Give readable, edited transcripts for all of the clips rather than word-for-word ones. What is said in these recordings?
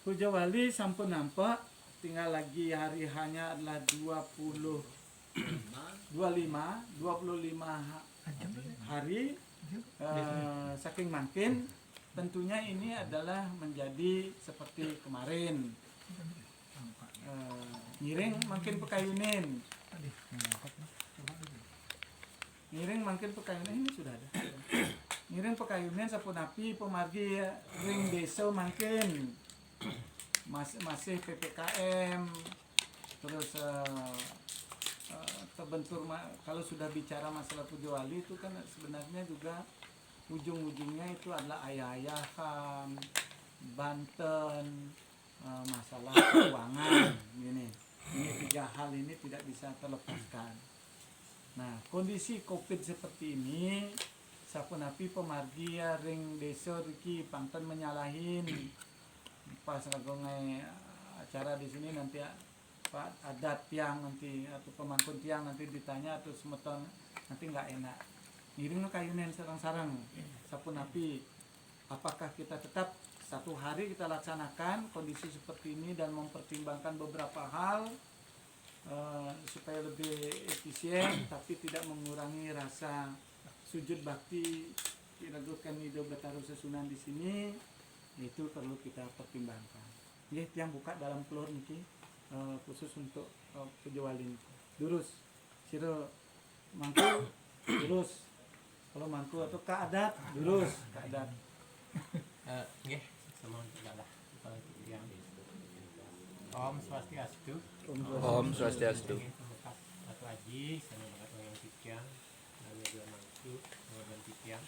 Puja Wali sampun nampak, tinggal lagi hari hanya adalah 25 hari. Saking makin tentunya ini adalah menjadi seperti kemarin. Ngiring makin pekayunin. Ngiring makin pekayunin ini sudah ada. Ngiring pekayunin sapunapi pemargi ring desa makin masih PPKM terus terbentur. Kalau sudah bicara masalah Puja Wali itu kan sebenarnya juga ujung-ujungnya itu adalah ayah-ayahan, Banten, masalah keuangan ini 3 hal ini tidak bisa terlepaskan. Nah, kondisi Covid seperti ini sapunapi pemargi ring desa iki pangten menyalahin pas ngagongai acara di sini nanti Pak adat tiang nanti atau pemangkun tiang nanti ditanya atau semeton nanti nggak enak. Ngiring kayunen sarang-sarang sapunapi apakah kita tetap 1 hari kita laksanakan kondisi seperti ini dan mempertimbangkan beberapa hal supaya lebih efisien tapi tidak mengurangi rasa sujud bakti diragukan hidup Betaro Sesunan di sini. Itu perlu kita pertimbangkan. Ya, yang buka dalam keluar niki khusus untuk Puja Wali. Durus, siro mangku, durus. Kalau mangku atau keadat, durus keadat. Nggih, sama lah. Om Swastiastu. Om Swastiastu. Satu lagi, saya banget yang tiang, namanya dua mangku, kemudian tiang.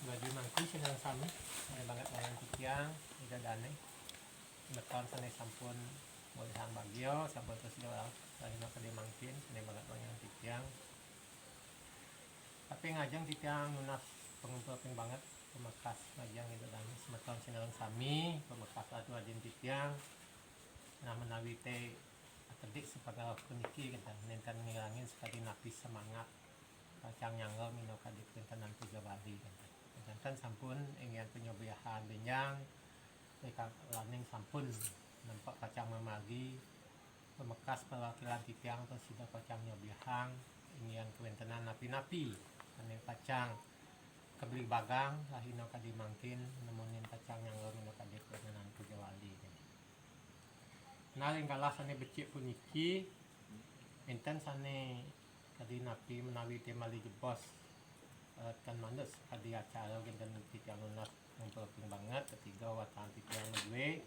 Baju mangku senang sami, saya banget yang tiang, tidak dane. Beton sana sampun mulai sang bagio, sampun terus jual, saya nak kali mangkin, saya banget yang tiang. Tapi ngajang tiang nunas pengumpulin banget, pemekas ngajang itu dane. Beton senang sami, pemekas atu adin tiang. Nah menawi teh atedik sepagal kuniki kita nenten ngilangin sekali napis semangat kacang nyanggo mino kadik tentenan Puja Wali kan sampun ingin penyobiahan benyang mereka laning sampun nampak kacang memagi pemekas perwakilan titiang terus sudah kacang nyobiahan ingin kewentenan napi-napi ane kacang kebeli bagang lahino kadi mangkin nemunin kacang nyanggo mino kadik tentenan Puja Wali. Nah yang kalah sana becik puniki enten sana kadi napi menawi temali jebos kan mandes kadi acara genten titiang lunas ngumpulkeun banget ketiga watan titiang duwe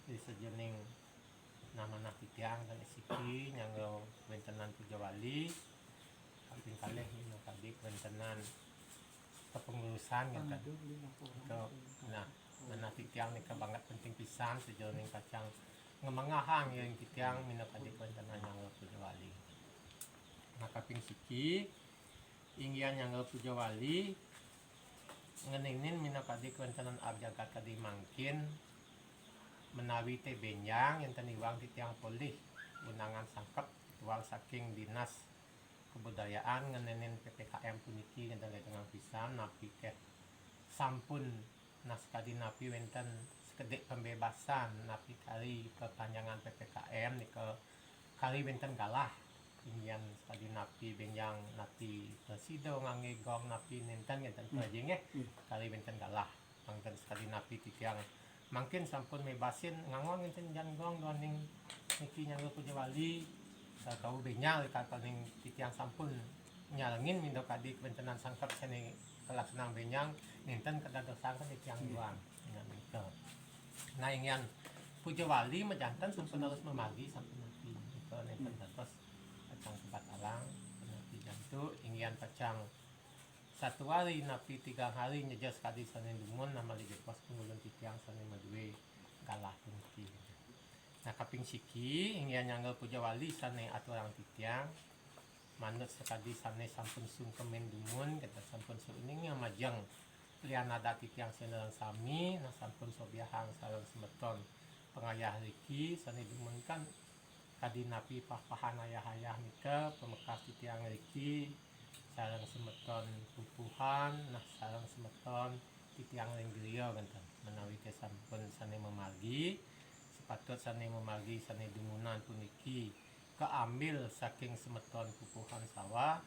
di sejening nama titiang dan isiki nyanggo wentenan Puja Wali kaping kalih dina kadi wentenan kepengurusan genten itu nah mana titiang nika banget penting pisan sejening kacang ngemengahang yang titiang mina kadik wentenan nyanggo Puja Wali. Nah kaping siki inggian nyanggo Puja Wali ngeningnin mina kadik wentenan abjagat kadi mangkin menawi teh benjang yen teniwang titiang polih unangan sangkep uang saking dinas kebudayaan ngeninin PPKM puniki ngenten dengan pisan napi teh sampun naskadi napi wenten sekedek pembebasan napi kali perpanjangan PPKM nika kali wenten galah ingin sekali napi benjang napi presido ngangge gong napi nenten ngenten prajeng kali wenten galah mangken sekali napi titiang mungkin sampun mebasin ngangon ngenten jan gong doning niki nyanggo Puja Wali satau benjang kataning titiang sampun nyalengin mindo kadi wentenan sangkep sene kelaksanaan benjang nenten kadadosangkeun titiang doang dengan itu. Nah ingin Puja Wali mejantan sampun harus memagi sampun napi itu nenten dados kacang kebat alang napi jantu ingin kacang 1 hari napi 3 hari nyejas kadi sanen dumun nama ligepos pengulun titiang sanen maduwe galah puniki. Nah kaping siki ingin nyanggo Puja Wali sane aturan titiang manut sekadi sane sampun sungkemen dumun kita sampun suning yang majang lian adat titiang senang sami nah sampun sobiahang sareng semeton pengayah riki sane dimunkan kadi napi papahan ayah-ayah nika pemekas titiang riki sareng semeton pupuhan nah sareng semeton titiang ring griya genten menawi teh sampun sane memagi patut sane memagi sane dumunan puniki keambil saking semeton pupuhan sawah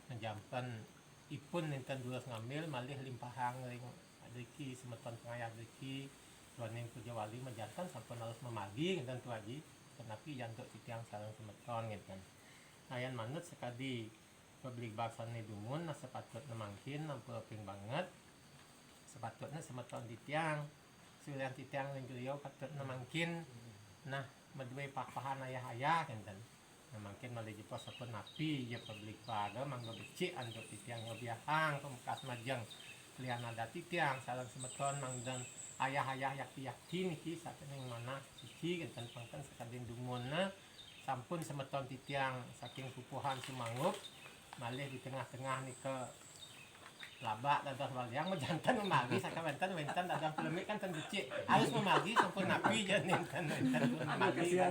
menjampan ipun ninten dulas ngambil malih limpahang ring riki semeton pengayah riki Tuaning Puja Wali menjantan sampun harus memagi ngeten tu Haji kenapi jantuk titiang sareng semeton ngeten ayan manut sekadi publik baksane dumun nah sepatutnya mangkin nampu ping banget sepatutnya semeton titiang sulian titiang ring beliau patutnya mangkin nah medue papahan ayah-ayah ngeten nah mangkin malih jepos sampun napi ya publik pada manggo becik antuk titiang nyobiahang pemekas majeng lian ada titiang sareng semeton mangdan ayah-ayah yaki-yaki niki saking mana siji genten pangken sakadin dumunna sampun semeton titiang saking pupuhan Sumangup malih di tengah-tengah nika labak dadah walyang mejantan memagi sakawenten wenten dadah pelemik kan ten becik harus memagi sampun napi jan wenten memagi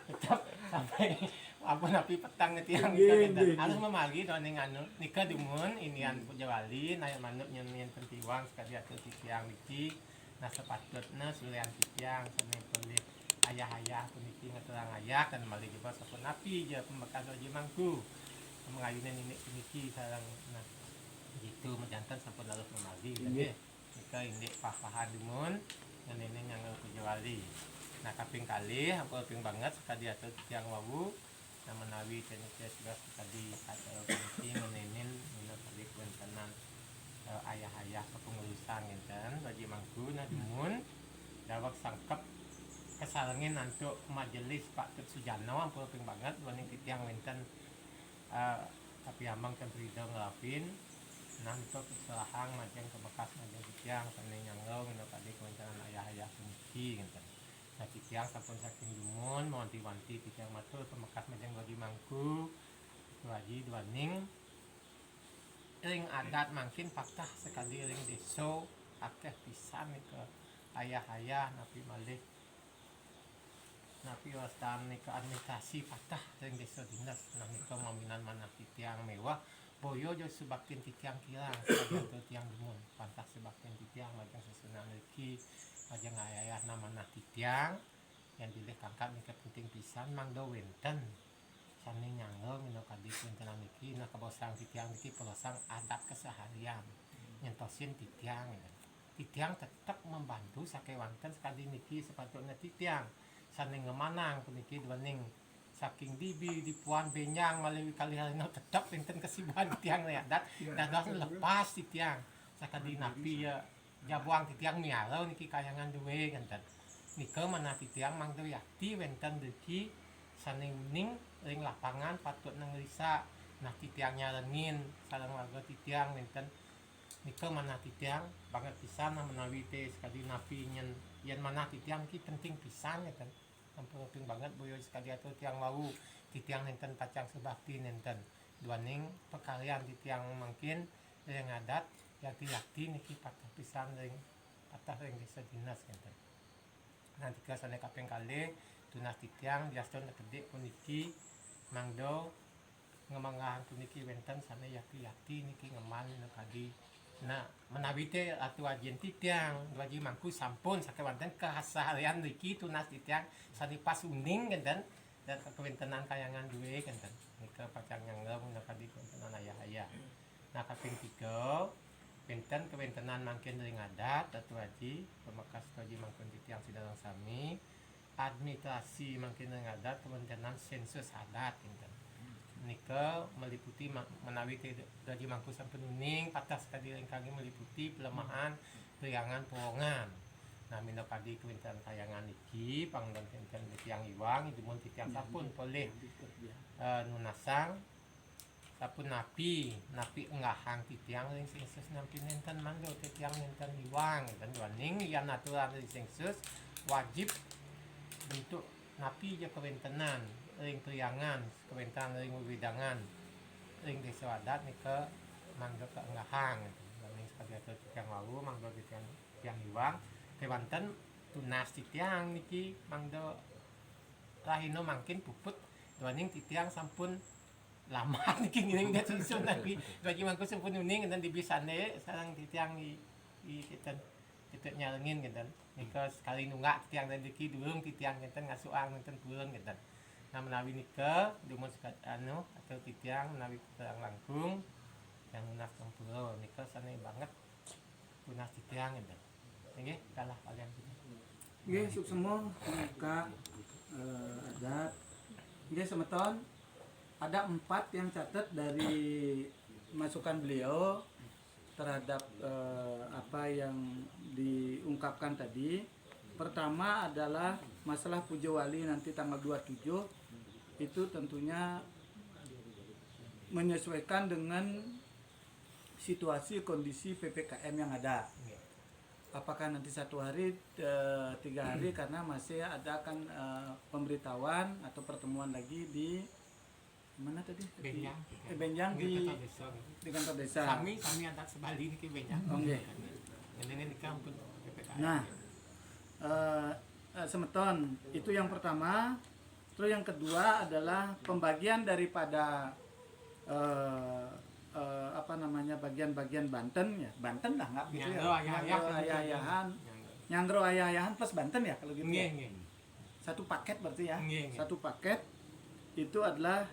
tetap sampai apa napi petang tiang nika harus memagi doning anu nika dumun inian Puja Wali naya manuk nyen pentiwang sekali atur titiang niki nah sepatutna sulian titiang sane boleh ayah-ayah puniki ngaturang ayah kan malih juga sampun napi je pembekas Haji Mangku mengayunan ini puniki sareng nah gitu menjantan sampun harus memagi nggih nika indik papahan dumun dan neneng yang Puja Wali nah kaping kalih apa ping banget sekali atur titiang wawu nah menawi tenika sudah sekali atur puniki menenin mina kali kuentenan ayah-ayah kepengurusan ngenten Haji Mangku nah dumun dawak sangkep kesarengin nantuk majelis Pak Tut Sujana ampun ping banget waning titiang wenten tapi amang kan Ridho ngelapin nah itu keselahang majeng ke bekas majeng titiang sane nyanglo ngene tadi kewentenan ayah-ayah puniki ngenten nah titiang sampun saking dumun wanti-wanti titiang matur pemekas majeng Haji Mangku Haji Dwaning ring adat mangkin patah sekali ring deso akeh pisan ke ayah-ayah napi malih napi wastan ke administrasi patah ring deso dinas nah nika maminan manah titiang mewah boyo jo sebakin titiang kirang sebagian titiang dumun pantah sebakin titiang majeng sesunan reki majeng ayah manah titiang yang pilih kakak nika penting pisan mangdo wenten sane nyanggo mino kadi kuntenan niki nah kabosang titiang niki pelosang adat keseharian nyentosin titiang titiang tetap membantu sakewanten sekali niki sepatutnya titiang sane ngemanang puniki dwaning saking bibi di puan benyang melalui kalian tetap enten kesibukan titiang adat dadah lepas titiang sakadi napi ya jabuang titiang miarau niki kayangan duwe ngenten nika mana titiang mangdo yakti wenten deki sane uning ring lapangan patut ngelisa nah titiangnya rengin sareng warga titiang wenten nika mana titiang banget pisan menawi teh sekali napi nyen yen mana titiang ki penting pisan ngeten ampun penting banget boyo sekali atur tiang wau titiang nenten pacang sebakti nenten dwaning pekaryan titiang mungkin yang adat yakti-yakti niki patah pisan ring patah ring desa dinas ngenten nanti ke sane kaping kalih tunas titiang diaston kedek puniki mangdo ngemangahan puniki wenten sane yakti-yakti niki ngeman kadi nah menawi teh atu ajen titiang Haji Mangku sampun sakewanten keseharian niki tunas titiang sani pas uning ngenten dan kewentenan kayangan duwe ngenten nika pacang nyanggem kadi kewentenan ayah-ayah nah kaping 3 wenten kewentenan mangkin ring adat atu Haji pemekas Haji Mangku titiang sidarang sami administrasi mangkin ring adat kewentenan sensus adat ngenten nika meliputi menawi Haji Mangku sampun uning patah sekali kami meliputi pelemahan periangan powongan nah mino kadi kuintan kayangan iki panggon enten titiang iwang idumun titiang sampun boleh nunasang sampun napi enggahang titiang ring sensus nampi nenten mangdo titiang nenten iwang dan waning yang aturan ring sensus wajib bentuk napi je kewentenan ring priangan kewentan ring widangan ring desa adat nika mangdo keenggahang ning sekali atur titiang wawu mangdo titiang iwang kewanten tunas titiang niki mangdo rahino mangkin puput dwaning titiang sampun lama niki ngiring dia susun lagi Haji Mangku sampun uning dan dibisane sareng titiang i kiten nyalengin ngeten nika sekali nunggak tiang rezeki durung titiang ngenten ngasuang ngenten purun ngenten. Nah menawi nika dumun sekat atau titiang menawi terang langkung yang lunas sampura nika sane banget lunas titiang ngenten. Nggih kalah kalian kita. Nggih suksema Kak adat. Nggih semeton ada 4 yang catat dari masukan beliau terhadap apa yang diungkapkan tadi. Pertama adalah masalah Puja Wali nanti tanggal 27 itu tentunya menyesuaikan dengan situasi kondisi PPKM yang ada. Apakah nanti 1 hari, 3 hari karena masih ada kan pemberitahuan atau pertemuan lagi di mana tadi? Benjang. Benjang di kantor desa. Kami adat sebali niki benjang. Oke. Ini nikah pun PPKM. Nah, semeton itu yang pertama. Terus yang kedua adalah pembagian daripada apa namanya bagian-bagian Banten ya. Banten lah nggak gitu ya. Ayah-ayahan. Nyanggro ayah-ayahan plus Banten ya kalau gitu. Ya. Satu paket berarti ya. Satu paket itu adalah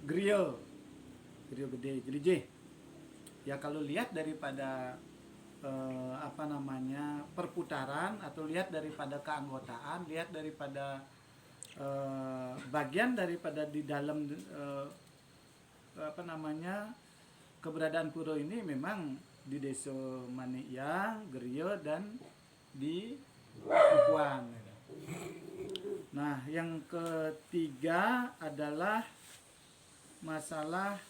grill gede jelije. Ya kalau lihat daripada apa namanya perputaran atau lihat daripada keanggotaan, lihat daripada bagian daripada di dalam apa namanya keberadaan pura ini memang di Desa Manikyang, Gerio dan di Pupuang. Nah, yang ketiga adalah masalah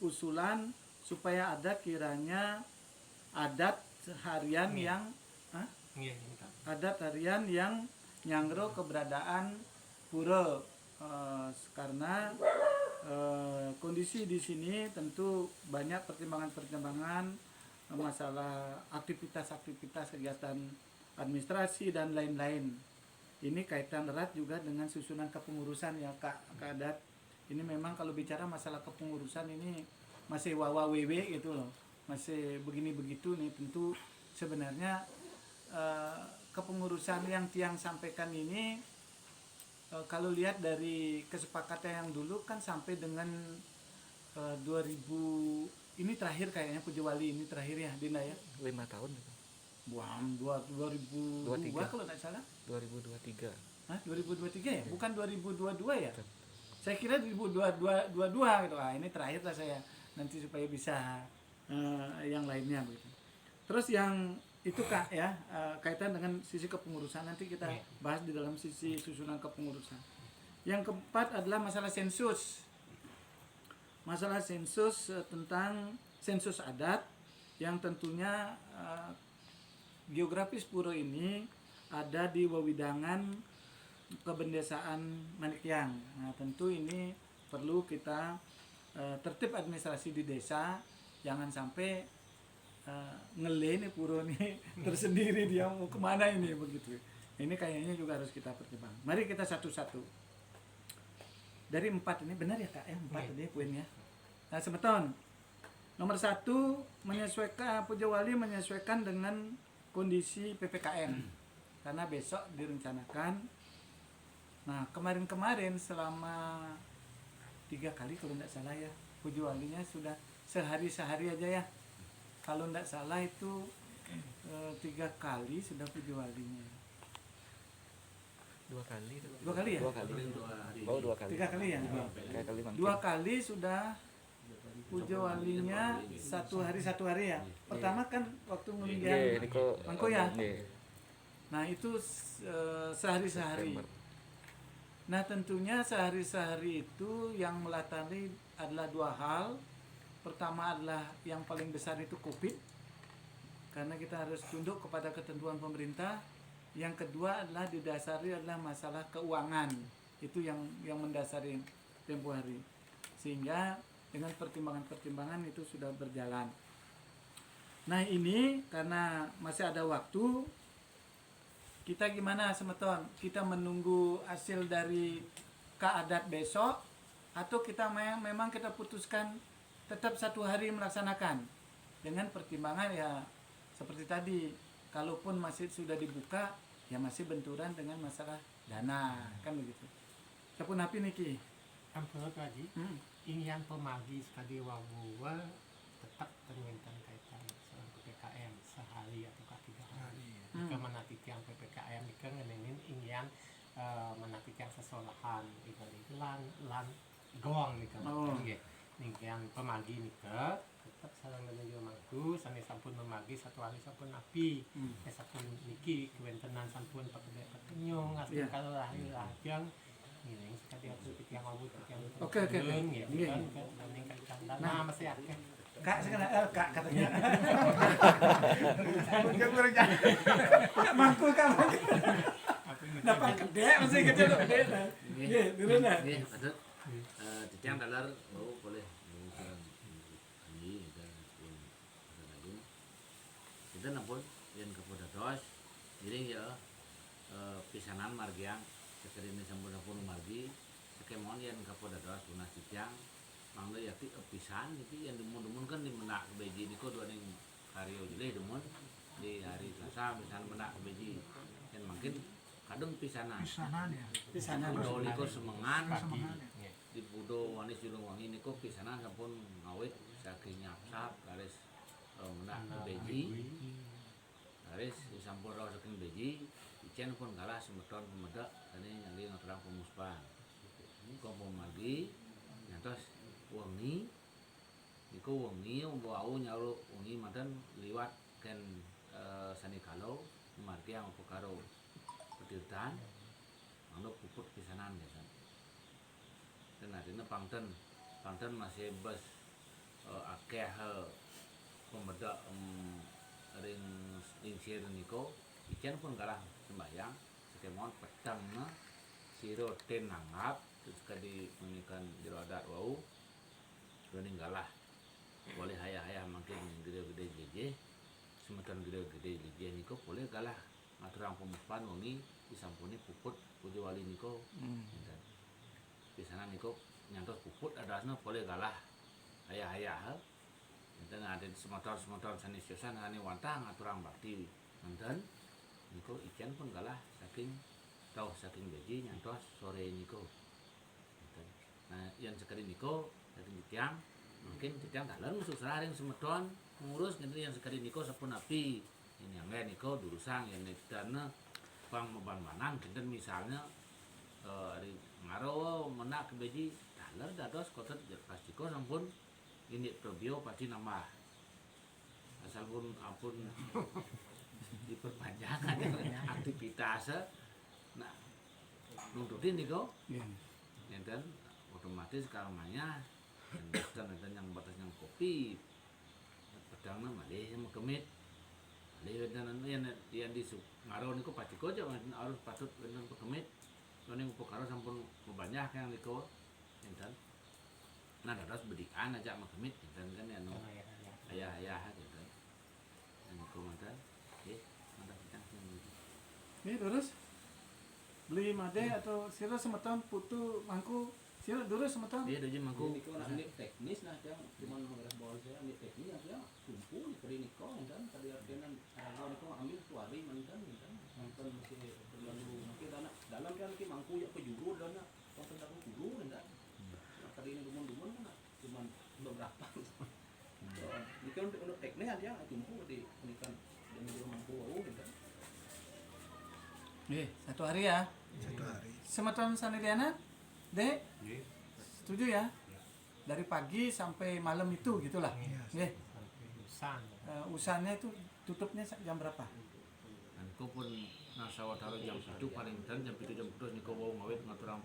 usulan supaya ada kiranya adat harian yang adat harian yang nyanggro keberadaan pura karena kondisi di sini tentu banyak pertimbangan-pertimbangan masalah aktivitas-aktivitas kegiatan administrasi dan lain-lain. Ini kaitan erat juga dengan susunan kepengurusan ya Kak Adat. Ini memang kalau bicara masalah kepengurusan ini masih wawawewe gitu loh. Masih begini begitu nih, tentu sebenarnya kepengurusan yang Tiang sampaikan ini kalau lihat dari kesepakatan yang dulu kan sampai dengan 2000 ini terakhir kayaknya Puja Wali ini terakhir ya Dinda ya 5 tahun itu. Buang 2002 kalau tidak salah 2023. Hah? 2023 ya? Bukan 2022 ya? Saya kira 2022 gitu. Ah, ini terakhir lah saya nanti supaya bisa yang lainnya begitu. Terus yang itu Kak ya kaitan dengan sisi kepengurusan nanti kita bahas di dalam sisi susunan kepengurusan. Yang keempat adalah masalah sensus. Masalah sensus tentang sensus adat yang tentunya geografis pura ini ada di wewidangan kebendesaan Manikyang. Nah, tentu ini perlu kita tertib administrasi di desa, jangan sampai ngele nih pura nih tersendiri dia mau kemana ini begitu. Ini kayaknya juga harus kita pertimbangkan. Mari kita satu-satu. Dari 4 ini benar ya Kak ya 4 tadi poinnya. Nah semeton. Nomor 1 menyesuaikan Puja Wali menyesuaikan dengan kondisi PPKM karena besok direncanakan. Nah kemarin-kemarin selama 3 kali kalau tidak salah ya Puja Walinya sudah sehari-sehari aja ya. Kalau tidak salah itu 3 kali sudah Puja Walinya. 2 kali. 2 kali ya? 2 kali. Oh 2 kali. 3 kali ya? 3 kali mungkin. 2 kali sudah Puja Walinya 1 hari ya. Pertama kan waktu meninggal Mangko ya. Nah itu sehari-sehari. Nah tentunya sehari-sehari itu yang melatari adalah 2 hal. Pertama adalah yang paling besar itu COVID, karena kita harus tunduk kepada ketentuan pemerintah. Yang kedua adalah didasari adalah masalah keuangan, itu yang mendasari tempo hari. Sehingga dengan pertimbangan-pertimbangan itu sudah berjalan. Nah ini karena masih ada waktu, kita gimana semeton? Kita menunggu hasil dari Kaadat besok, atau kita memang kita putuskan tetap 1 hari melaksanakan dengan pertimbangan ya seperti tadi kalaupun masjid sudah dibuka ya masih benturan dengan masalah dana kan begitu. Tapi napi niki. Ampun tadi ingin pemagi sekali wawa tetap termintan kaitan soal PPKM sehari atau 3 hari. Jika menati tiang PPKM jika ngenenin ingin menati tiang sesolahan itu lan gong nih kan. Yang pemagi nih tetap saling menuju mangku sani sampun memagi satu hari sampun api sampun niki kewentenan sampun pakai pekenyong asli kalau lahir lajang ini sekali aku tiang wabut tiang Oke. gitu kan meningkatkan dana masih akeh Kak sekarang Kak katanya. Mangkul Kak. Dapat gede masih gede gede. Nggih, dulu nah. Nggih, patut. Titiang dalar boleh. Kita nampun yang kepada dos, jadi ya pisanan margiang sekarang ini sampun margi, sekemon yang kepada dos lunas titiang, mangga ya pisan itu yang demun kan di menak beji ini kok dua ning karyo jadi demun di hari Selasa pisan menak beji, dan makin kadang pisanan Pisanan. Budo niko semengan pagi di budo wanis jurung wangi niko pisanan sampun ngawit saking nyapsap garis menak beji garis disampun roh saking beji icen pun kalah semeton pemedak tadi nyali ngaturang pemuspan ini kompon magi nyantos wangi niko wangi bau nyalu wangi mantan liwat ken sani kalau margi yang karo petirtan manuk puput pisanan ya kan dan artinya pangten masih bes akeh pemedak ring sir niko icen pun kalah sembayang sekemon petang siro ten nanggap terus kadi menikan jero adat wau doning kalah boleh hayah makin gede-gede jeje semeton gede-gede jeje niko boleh kalah ngaturang pemuspan wengi disampuni puput puji wali niko di sana niko nyantos puput adasna boleh kalah ayah dan ada semotor sanis yosan ani wantah ngaturang bakti nanten niko ikan pun kalah saking beji nyantos sore niko nah yang sekali niko saking tiang mungkin tiang dalam musuh seraring semeton ngurus nanti yang sekali niko sepun api ini yang lain niko durusang yang dana pang meban-banan kita misalnya dari ngaro menak beji dalar dados kotot pastiko sampun ini probio pasti nambah asal pun ampun diperpanjang aja aktivitasnya nah nuntutin nih kok dan otomatis kalmanya dan yang batas yang kopi pedangnya malih sama kemit malih dan yang di ngaro nih kok pasti kok harus patut dengan kemit soalnya karo sampun banyak yang niko enten nah terus bedikan aja sama kemit enten kan ya no ayah gitu niko mantan mantap kita Ini terus beli made atau sira semeton putu mangku sira durus semeton. dia doji mangku Ini kan ahli teknis nah yang cuma mengeras bawah saya ahli teknis ya tumpu di niko dan tadi artinya kalau niko ambil tuari mantan masih terlalu mungkin dalam kan ki mangku ya pejuru dan waktu tak kuru dan tadi ini dumun kan cuma beberapa ini kan untuk teknis aja tumpu di ini kan dan mangku dan Satu hari ya. Semeton Saniliana, Dek. Setuju ya? Dari pagi sampai malam itu gitulah. Nggih. usan Usannya itu tutupnya jam berapa? niko pun nasawa taruh jam 1 paling dan jam 7 jam 2 niko bawa ngawit ngaturang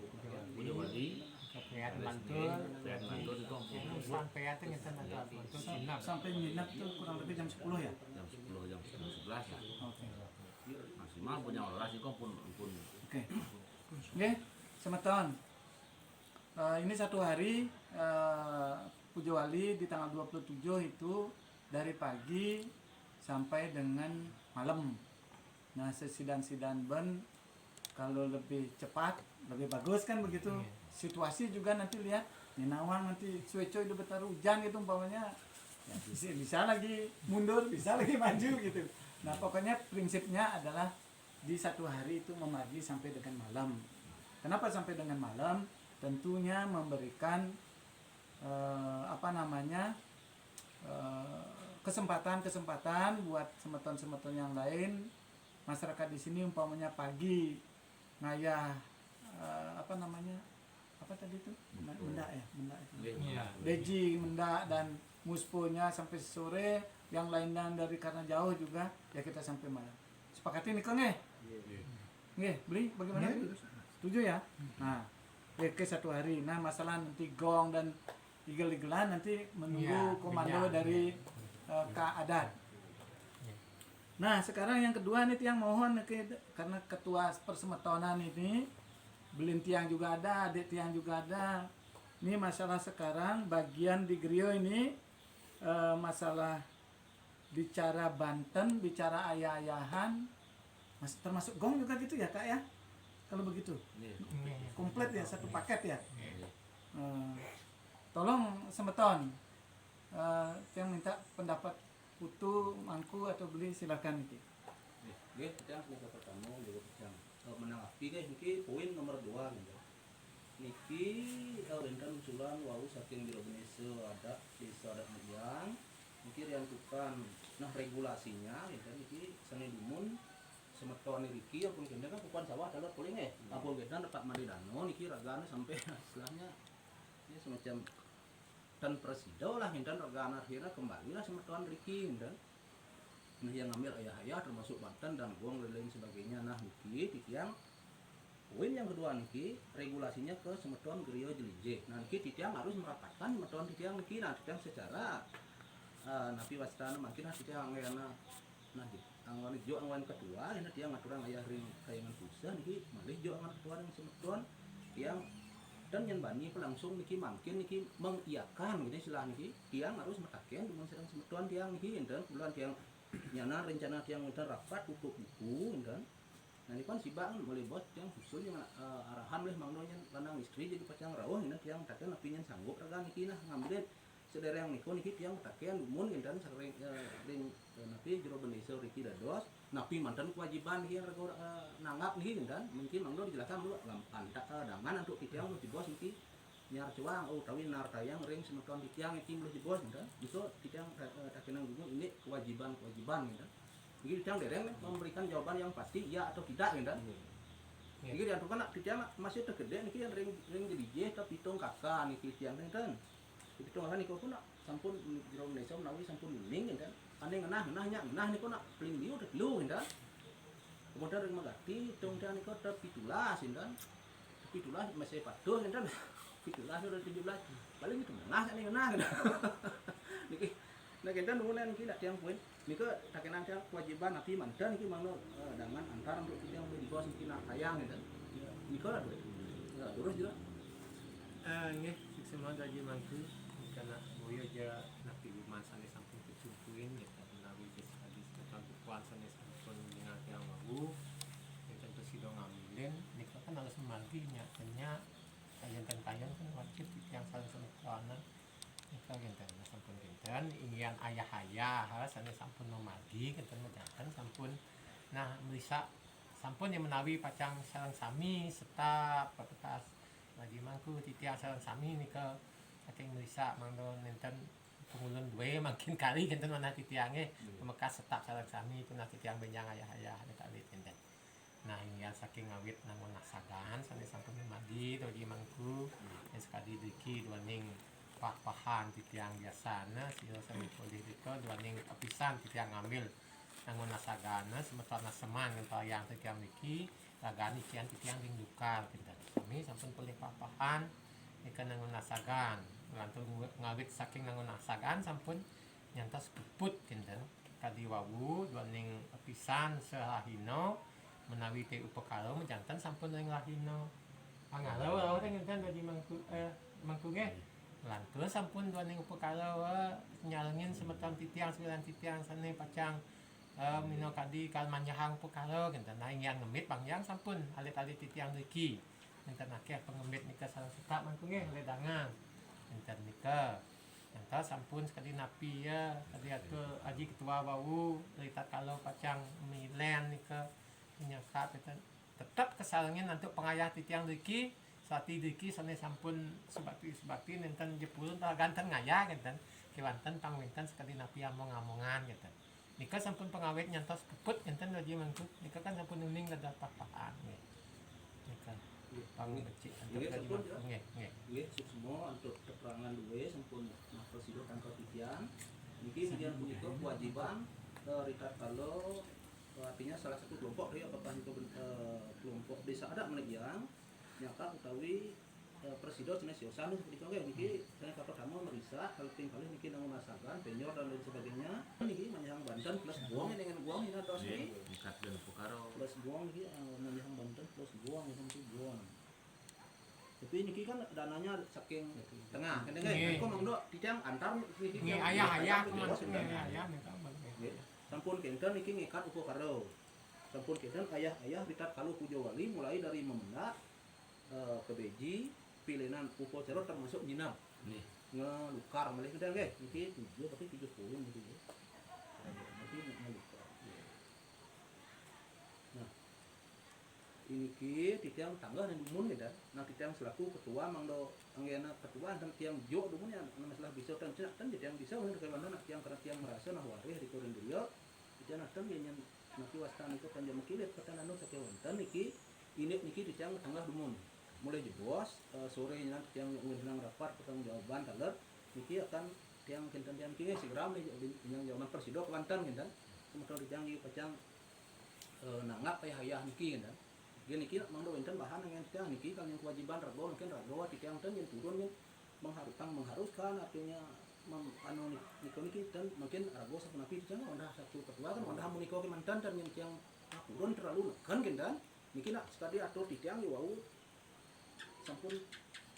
punya wali kepeat bantul niko sampai itu ngeten ada bantul sinap Sampai nginep tuh kurang lebih jam 10 ya? jam 10 jam 11 lah Oke. maksimal punya olah niko pun Oke. Nggih, semeton. Ini satu hari Pujo Wali di tanggal 27 itu dari pagi sampai dengan malam. Nah, sesidan-sidan ben kalau lebih cepat lebih bagus kan begitu. Situasi juga nanti lihat Ninawang nanti cuaca itu betar hujan gitu umpamanya ya bisa lagi mundur bisa lagi maju gitu Nah pokoknya prinsipnya adalah di satu hari itu memagi sampai dengan malam. Kenapa sampai dengan malam? Tentunya memberikan kesempatan buat semeton-semeton yang lain, masyarakat di sini umpamanya pagi ngayah apa tadi itu mendak itu Iya. beji mendak dan musponya sampai sore, yang lain dan dari karena jauh juga ya kita sampai malam. Sepakati nih Kang nggih beli bagaimana? Setuju ya? Nah ke satu hari. Nah masalah nanti gong dan igel-igelan nanti menunggu komando dari Kak Adat. Nah sekarang yang kedua nih tiang mohon karena ketua persemetonan ini belin tiang juga ada, adik tiang juga ada. Ini masalah sekarang bagian di Grio ini masalah bicara Banten, bicara ayah-ayahan, termasuk gong juga gitu ya Kak ya? Kalau begitu komplit ya, satu paket ya. Tolong semeton yang minta pendapat putu, mangku atau beli silakan iki. Nggih, kita yang pertama juga yang menanggapi guys niki poin nomor 2 gitu. Niki rintan usulan wau saking di Indonesia ada desa adat Mejang niki yang tukan nah regulasinya gitu niki seni dumun semeton niki apun kene kan kupuan sawah dalur paling apun kita dapat mandi danau niki ragana sampai istilahnya ini semacam dan presido lah dan ragana akhirnya kembali lah semeton niki dan nah yang ngambil ayah-ayah termasuk Banten dan Gong dan lain sebagainya. Nah niki titiang poin yang kedua niki regulasinya ke semeton Grio Jelije. Nah niki titiang harus merapatkan semeton titiang niki nah titiang secara napi wastana makin titiang angana nah angwan jo angwan kedua ini titiang ngaturan ayah ring kayangan pusat niki malih jo angwan kedua yang semeton yang dan yang bani langsung niki makin niki mengiyakan gitu istilah niki tiang harus metaken dengan sedang semeton tiang niki dan bulan tiang nyana rencana tiang udah rapat tutup buku dan nah ini kan si bang mulai bos yang khusus yang arahan oleh mangdonya lanang istri jadi pacang rawuh ini tiang taken apinya sanggup raga niki nah ngambilin sedereng niko niki tiang taken dumun dan sering ring napi jero bendesa riki dados napi mantan kewajiban yang raga nanggap niki dan mungkin mangdo dijelaskan dulu antak dangan untuk tiang lu di bos niki nyar cuang tawin nar tayang ring semeton tiang iki lu di bos dan itu tiang takenang dulu ini kewajiban gitu. Jadi tiang dereng memberikan jawaban yang pasti ya atau tidak gitu. Jadi yang tuh kan tiang masih tergede niki ring jadi je tapi tong kakak niki tiang kan. Jadi tong kakak niku pun sampun jero Indonesia menawi sampun ning kan. Ane ngenah niku nak paling liu teh lu gitu. Kemudian ring magati tong tiang niku terpitulas gitu. Pitulas masih patuh gitu. Pitulas sudah 17 paling itu ngenah gitu. Niki nah kita nungguan niki dak tiang poin niki takenan tiang kewajiban napi mantan niki mangno dengan antar untuk kita yang di bawah niki nak tayang gitu. Niki lah terus juga. Nggih, semua gaji mangku karena boyo aja napi uman sane sampun kecumpuin kita menawi sekali semeton kupuan sane sampun dengan yang wawu yang tentu sido ngambilin niki kan harus memandinya tanya kayan kan wajib yang saling semeton nika genten sampun genten ingin ayah-ayah sane sampun memagi genten menjakan sampun nah bisa sampun yang menawi pacang sareng sami serta bekas lagi mangku titiang sareng sami nika saking bisa mangdo nenten pengulun duwe makin kali genten mana titiange bekas setak sareng sami itu nah titiang benjang ayah-ayah nika wit genten nah ingin saking ngawit namun nasagan sane sampun memagi lagi mangku yang sekali diki duaning pahan titiang biasana sila sami politika duaning apisan titiang ngambil nangun nasagana semeton naseman ngento yang titiang niki lagani kian titiang ding dukal kita kami sampun paling pahan ikan nangun nasagan lantung ngawit saking nangun nasagan sampun nyantos puput kinten kadi wawu duaning apisan selahino menawi te upakalo menjantan sampun ing lahino pangalo ora ngenten dadi mangku nggih lantur sampun duaning upakalo nyalengin semeton titiang 9 titiang sane pacang mino kadi kal manyahang upakalo genten nah ingin ngemit pangjang sampun alit-alit titiang niki enten akeh pengemit nika sareng suka mangku nggih ledangan enten nika Nyata sampun sekali napi ya tadi atur aji ketua bau dari kalau pacang milen nika nyakat tetap kesalangin nanti pengayah titiang diki sati diki sane sampun sebakti nenten jepulun tah ganteng ngaya genten kewanten pangwinten sekali napi among-amongan genten nika sampun pengawet nyantos keput genten aji mangkut nika kan sampun nuning dadak papahan nika pang becik antuk aji mangkut nggih Nggih, semua untuk keterangan duwe sampun nah prosedur kantor titiang. Niki kemudian punika kewajiban rikat kalau artinya salah satu kelompok ya apakah itu kelompok desa adat menejang nyata utawi presido jenis yosan seperti itu niki saya kapal kamu merisa kalau kali niki nang masakan penyor dan lain sebagainya niki menyang Banten plus buang dengan buang ini atas niki Tingkat dan Pukaro. plus buang niki menyang Banten plus buang itu buang. Tapi niki kan dananya saking tengah, kan nggih. Kok mangdo titiang antar niki ayah kemana ayah nika bang sampun kenten niki ngikat upo karo. Sampun kenten ayah rikat kalau Pujo Wali mulai dari Memendak ke Beji, pilihan upo cerot termasuk nyinap. Nih, Ngelukar malih kita nggih. Niki 7 tapi 70 gitu ya. Tapi ngelukar. Nah, ini ki titiang tangga yang dumun gitu. Nah titiang selaku ketua mangdo anggena ketua dan tiang jo dumun ya masalah bisa dan cenak dan titiang bisa untuk kawan nak tiang karena tiang merasa nah warih di korin dia titiang nak yang nanti wastan itu kan jam kilit kata anu sakit wonten niki ini niki titiang tangga dumun mulai jebos sore nanti tiang ngundang rapat pertanggung jawaban taler niki akan tiang kinten tiang kini segera yang jawaban persido kelantan kinten kemudian titiang di pacang nanggap ayah niki kinten gini kira mangdo wenten bahan yang tiang niki kan yang kewajiban rago mungkin rago titiang ten yang turun yang mengharuskan artinya anu niki dan mungkin rago sapunapi titiang ondah satu ketua kan ondah muniko ke mantan dan yang tiang turun terlalu kan gendan niki nak sekali atur titiang wau sampun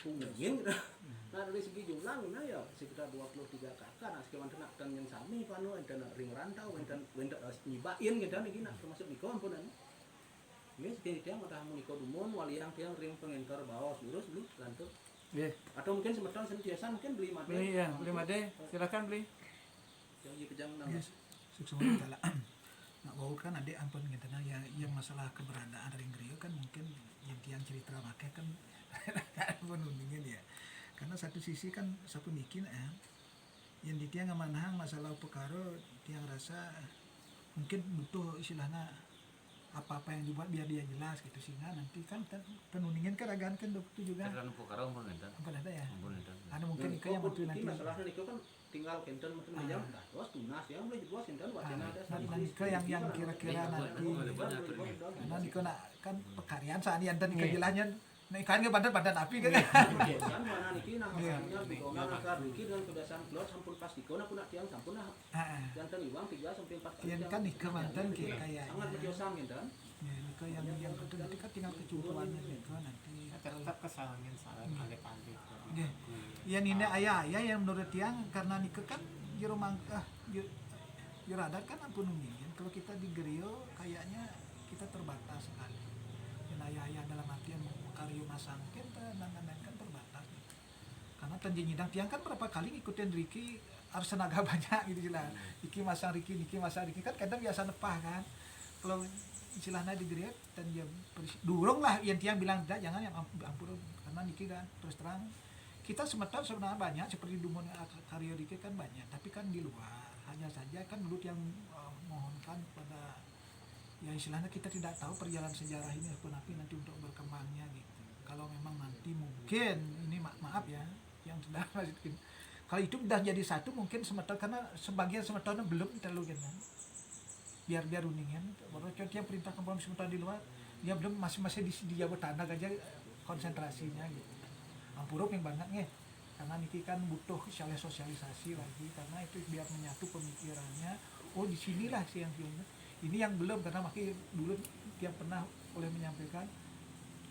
tungguin nah dari segi jumlah nah ya sekitar 23 kakak nah sekian tenak dan yang sami panu enten ring rantau enten nyibain gendan niki nak termasuk niko ampunan ini sekian tiang atau muniko dumun wali yang tiang ring pengentor bawah lurus beli lantuk atau mungkin semeton sentiasa mungkin beli made beli ya beli made silakan beli yang pejang nang Suksuma kala nak bau kan adik ampun gitu nah yang masalah keberadaan ring griyo kan mungkin yang tiang cerita make kan penundingin ya karena satu sisi kan sapu niki yang di tiang amanahang masalah perkara tiang rasa mungkin butuh istilahnya apa-apa yang dibuat biar dia jelas gitu sehingga nanti kan penundingan kan agan kan dokter juga kan Pukaro pun enten. ampun ada ya Ampun enten. ada mungkin itu yang butuh nanti masalahnya niko kan tinggal kenten mungkin jam dah terus tunas ya mulai jelas kenten wacana ada dan niko yang kira-kira nanti karena niko nak kan pekaryaan saat ini enten niko jelasnya nah ikan ke badan api kan kan mana niki nang masalahnya bidongan akar niki dengan kebiasaan keluar sampun pas niko na pun tiang sampun nah yang ten iwang 3 sampai 4 kali yang kan niko mantan kayak sangat berjosang kenten ya niko yang itu nanti kan tinggal kecumpuannya niko nanti tetap kesalangin salah pandai-pandai Nggih. Yang ini ayah yang menurut tiang karena niko kan jero adat kan ampun umingin kalau kita di Gerio kayaknya kita terbatas sekali. Dan ayah dalam artian karyo masangkin dan kan terbatas. Karena tenjinidang tiang kan berapa kali ngikutin Riki harus tenaga banyak gitu lah. Niki masang Riki kan kadang biasa nepah kan. Kalau istilahnya di Gerio dan dia durung lah yang tiang bilang tidak jangan yang ampun karena Niki kan terus terang kita semeton sebenarnya banyak seperti dumun karyo Riki kan banyak tapi kan di luar hanya saja kan dulu yang mohonkan pada ya istilahnya kita tidak tahu perjalanan sejarah ini pun nanti untuk berkembangnya gitu kalau memang nanti mungkin ini maaf ya yang sudah masukin kalau itu sudah jadi satu mungkin semeton karena sebagian semetonnya belum terlalu gitu biar uningin baru contohnya perintah kampung semeton di luar dia belum masih di Jawa Tanah aja konsentrasinya gitu ampuruk yang banget nih karena niki kan butuh sosialisasi lagi karena itu biar menyatu pemikirannya oh di sinilah sih yang ini yang belum karena makanya dulu yang pernah oleh menyampaikan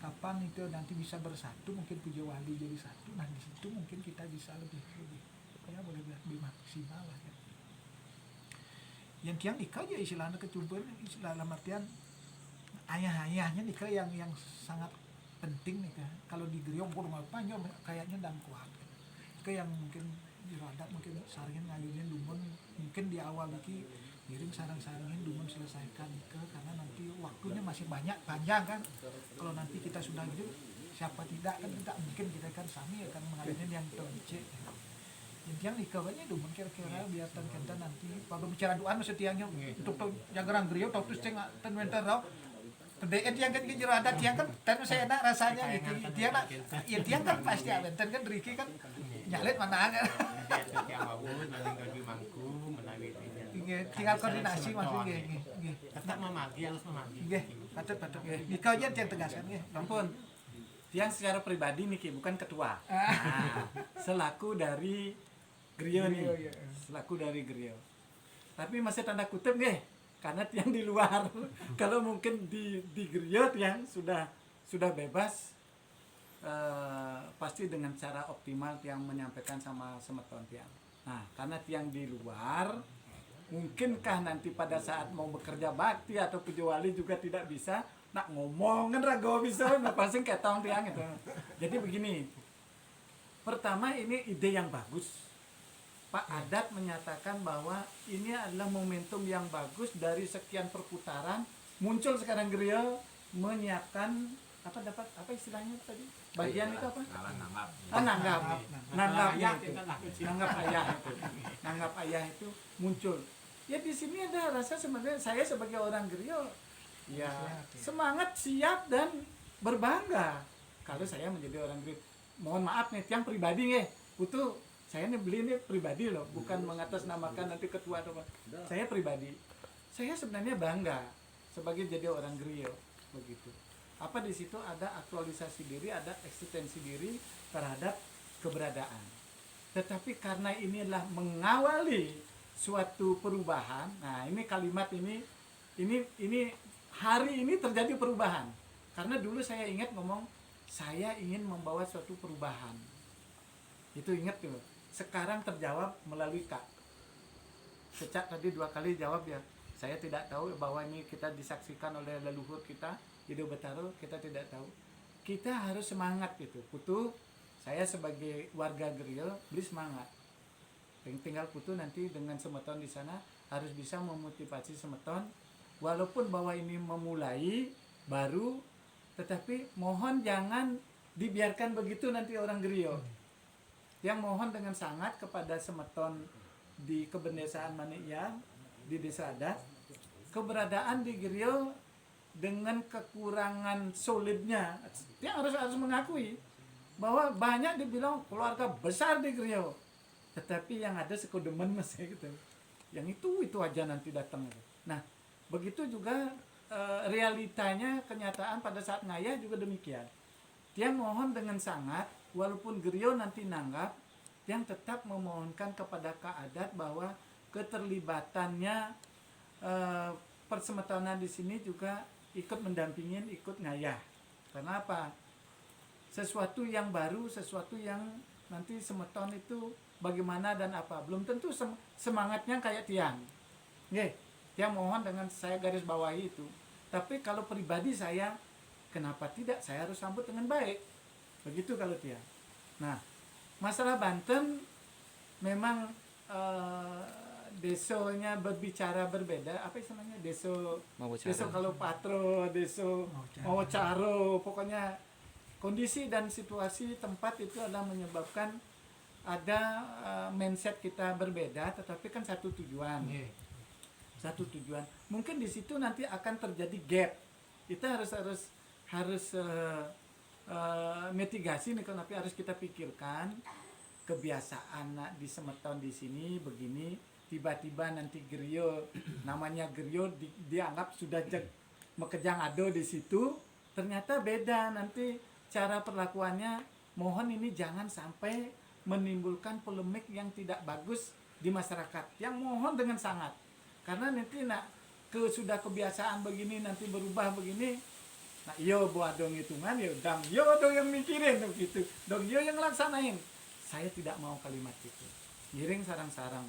kapan itu nanti bisa bersatu mungkin Pujo Wali jadi satu nah di situ mungkin kita bisa lebih ya boleh lebih maksimal lah ya. Yang tiang nikah ya istilahnya kecumpuan istilah dalam artian ayah-ayahnya nikah yang sangat penting nikah kalau di Geriong pun apa kayaknya dan kuat ke yang mungkin jero adat mungkin saringin ngayunin dumun mungkin di awal iki ngiring sarang-saringin dumun selesaikan ke karena nanti waktunya masih banyak panjang kan. Kalau nanti kita sudah gitu siapa tidak kan tidak mungkin kita kan sami akan mengayunin yang terbice. Yang nikahnya dumun kira-kira biar kita nanti pada bicara doa mesti tiangnya untuk jagarang griyo tau terus ceng ten winter raw Tedeen tiang kan jero adat tiang kan ten saya enak rasanya gitu. Tiang nak ya tiang kan pasti aventen kan Riki kan nyalet mana kan. Yang mau melalui mangku menawi Tinggal koordinasi maksudnya nggih. tetap memagi harus memagi. Nggih, patut nggih. Nikahnya tiang tegaskan nggih. Ampun. Tiang secara pribadi nih Ki, bukan ketua. Nah, selaku dari Griyo nih. Selaku dari Griyo. Tapi masih tanda kutip nggih, karena tiang di luar. Kalau mungkin di Griyo tiang sudah bebas, pasti dengan cara optimal tiang menyampaikan sama semeton tiang. Nah, karena tiang di luar, mungkinkah nanti pada saat mau bekerja bakti atau pujo wali juga tidak bisa nak ngomong kan rago bisa nak pasti ketong tiang itu. Jadi begini, pertama ini ide yang bagus. Pak Adat menyatakan bahwa ini adalah momentum yang bagus dari sekian perputaran muncul sekarang Griyo menyiapkan apa istilahnya tadi bagian itu apa? Nanggap ayah itu muncul. Ya di sini ada rasa sebenarnya saya sebagai orang Griyo ya semangat, siap dan berbangga kalau saya menjadi orang Griyo. Mohon maaf nih tiang pribadi nih Putu, saya nih beli ini pribadi loh, bukan mengatasnamakan nanti ketua atau apa. Saya pribadi, saya sebenarnya bangga sebagai jadi orang Griyo begitu. Apa di situ ada aktualisasi diri, ada eksistensi diri terhadap keberadaan. Tetapi karena ini adalah mengawali suatu perubahan. Nah, ini kalimat ini hari ini terjadi perubahan. Karena dulu saya ingat ngomong saya ingin membawa suatu perubahan. Itu ingat tuh. Sekarang terjawab melalui Kak. Secak tadi 2 kali jawab ya. Saya tidak tahu bahwa ini kita disaksikan oleh leluhur kita, Hidup Betaro, kita tidak tahu. Kita harus semangat gitu. Putu, saya sebagai warga Griyo beli semangat. Tinggal Putu nanti dengan semeton di sana harus bisa memotivasi semeton. Walaupun bahwa ini memulai baru, tetapi mohon jangan dibiarkan begitu nanti orang Griyo. Yang mohon dengan sangat kepada semeton di Kebendesaan Manikyang di Desa Adat, keberadaan di Griyo dengan kekurangan solidnya, dia harus mengakui bahwa banyak dibilang keluarga besar di Griyo, tetapi yang ada sekodemen masih gitu, yang itu aja nanti datang. Nah, begitu juga realitanya, kenyataan pada saat ngayah juga demikian. Dia mohon dengan sangat, walaupun Griyo nanti nanggap, yang tetap memohonkan kepada Kak Adat bahwa keterlibatannya persemetonan di sini juga ikut mendampingin, ikut ngayah. Karena apa? Sesuatu yang baru, sesuatu yang nanti semeton itu bagaimana dan apa. Belum tentu semangatnya kayak tiang. Nggih, tiang mohon dengan saya garis bawahi itu. Tapi kalau pribadi saya, kenapa tidak? Saya harus sambut dengan baik. Begitu kalau tiang. Nah, masalah Banten memang desonya berbicara berbeda. Apa istilahnya? Deso kalau patro, deso mau caro, pokoknya kondisi dan situasi tempat itu adalah menyebabkan ada mindset kita berbeda, tetapi kan satu tujuan. Satu tujuan. Mungkin di situ nanti akan terjadi gap. Kita harus mitigasi nih, tapi harus kita pikirkan kebiasaan di semeton di sini begini, tiba-tiba nanti Griyo, namanya Griyo dianggap sudah mekejang ado di situ, ternyata beda nanti cara perlakuannya. Mohon ini jangan sampai menimbulkan polemik yang tidak bagus di masyarakat. Yang mohon dengan sangat, karena nanti sudah kebiasaan begini nanti berubah begini. Nah, yo buat dong hitungan ya, yo dong yang mikirin begitu, dong yo yang laksanain. Saya tidak mau kalimat itu. Giring sarang-sarang.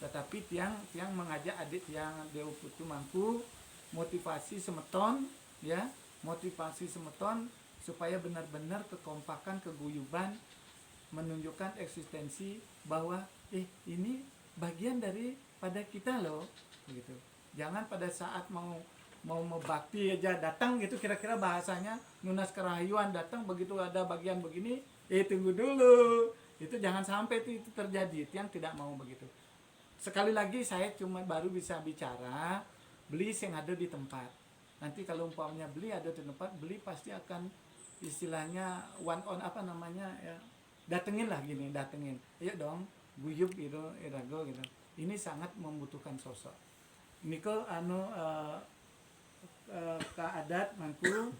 Tetapi tiang mengajak adik tiang Dewa Putu Mangku motivasi semeton, ya, motivasi semeton supaya benar-benar kekompakan, keguyuban menunjukkan eksistensi bahwa ini bagian daripada kita loh, begitu. Jangan pada saat mau membakti aja datang gitu, kira-kira bahasanya nunas kerahayuan datang, begitu ada bagian begini, tunggu dulu. Itu jangan sampai itu terjadi. Yang tidak mau begitu. Sekali lagi saya cuma baru bisa bicara beli yang ada di tempat. Nanti kalau umpamanya beli ada di tempat, beli pasti akan istilahnya one on apa namanya ya, datengin lah gini, datengin. Ayo dong, guyub gitu, irago gitu. Ini sangat membutuhkan sosok. Niko keadat mangku,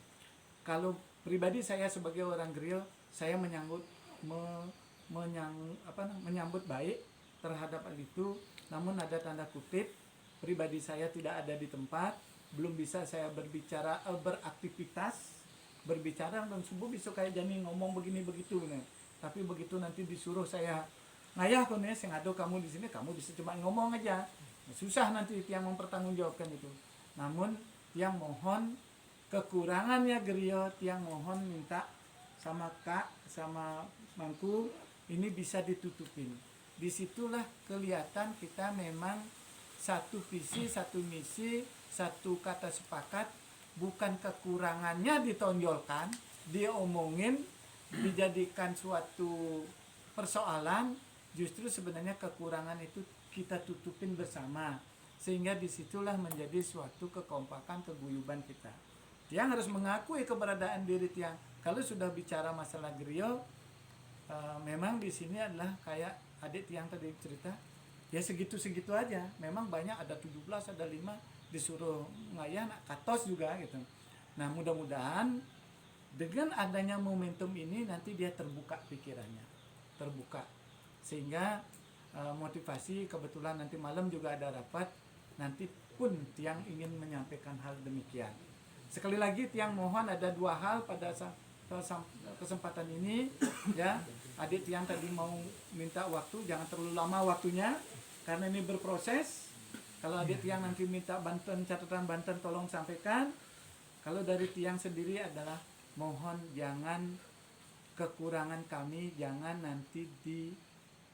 kalau pribadi saya sebagai orang griot, saya menyambut menyambut baik terhadap hal itu. Namun ada tanda kutip, pribadi saya tidak ada di tempat, belum bisa saya berbicara, beraktivitas, berbicara dan subuh bisa kayak Jani ngomong begini begitu nih. Tapi begitu nanti disuruh saya ngayah kok nih, sing ado kamu di sini, kamu bisa cuma ngomong aja. Susah nanti yang mempertanggungjawabkan itu. Namun yang mohon kekurangannya griot, yang mohon minta sama Kak, sama Mangku, ini bisa ditutupin. Disitulah kelihatan kita memang satu visi, satu misi, satu kata sepakat, bukan kekurangannya ditonjolkan, diomongin, dijadikan suatu persoalan, justru sebenarnya kekurangan itu kita tutupin bersama, sehingga disitulah menjadi suatu kekompakan, keguyuban kita. Tiang harus mengakui keberadaan diri Tiang. Kalau sudah bicara masalah griot, memang di sini adalah kayak adik Tiang tadi cerita, ya segitu-segitu aja. Memang banyak, ada 17, ada 5 disuruh ngayah, katos juga gitu. Nah mudah-mudahan dengan adanya momentum ini nanti dia terbuka pikirannya, terbuka, sehingga motivasi. Kebetulan nanti malam juga ada rapat, nanti pun Tiang ingin menyampaikan hal demikian. Sekali lagi Tiang mohon ada 2 hal pada kesempatan ini ya. Adik Tiang tadi mau minta waktu, jangan terlalu lama waktunya karena ini berproses. Kalau adik Tiang nanti minta bantuan, catatan bantuan, tolong sampaikan. Kalau dari Tiang sendiri adalah mohon jangan kekurangan kami jangan nanti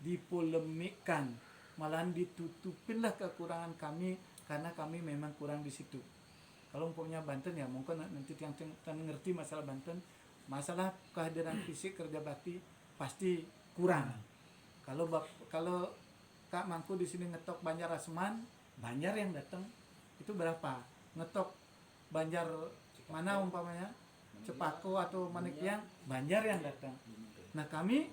dipolemikkan, malahan ditutupinlah kekurangan kami karena kami memang kurang di situ. Kalau umpamanya Banten ya mungkin nanti yang ngerti masalah Banten, masalah kehadiran fisik kerja bakti pasti kurang. Kalau Kak Mangku di sini ngetok Banjar Asman, Banjar yang datang itu berapa? Ngetok Banjar mana umpamanya Cepako atau Manikyang, Banjar yang datang. Nah kami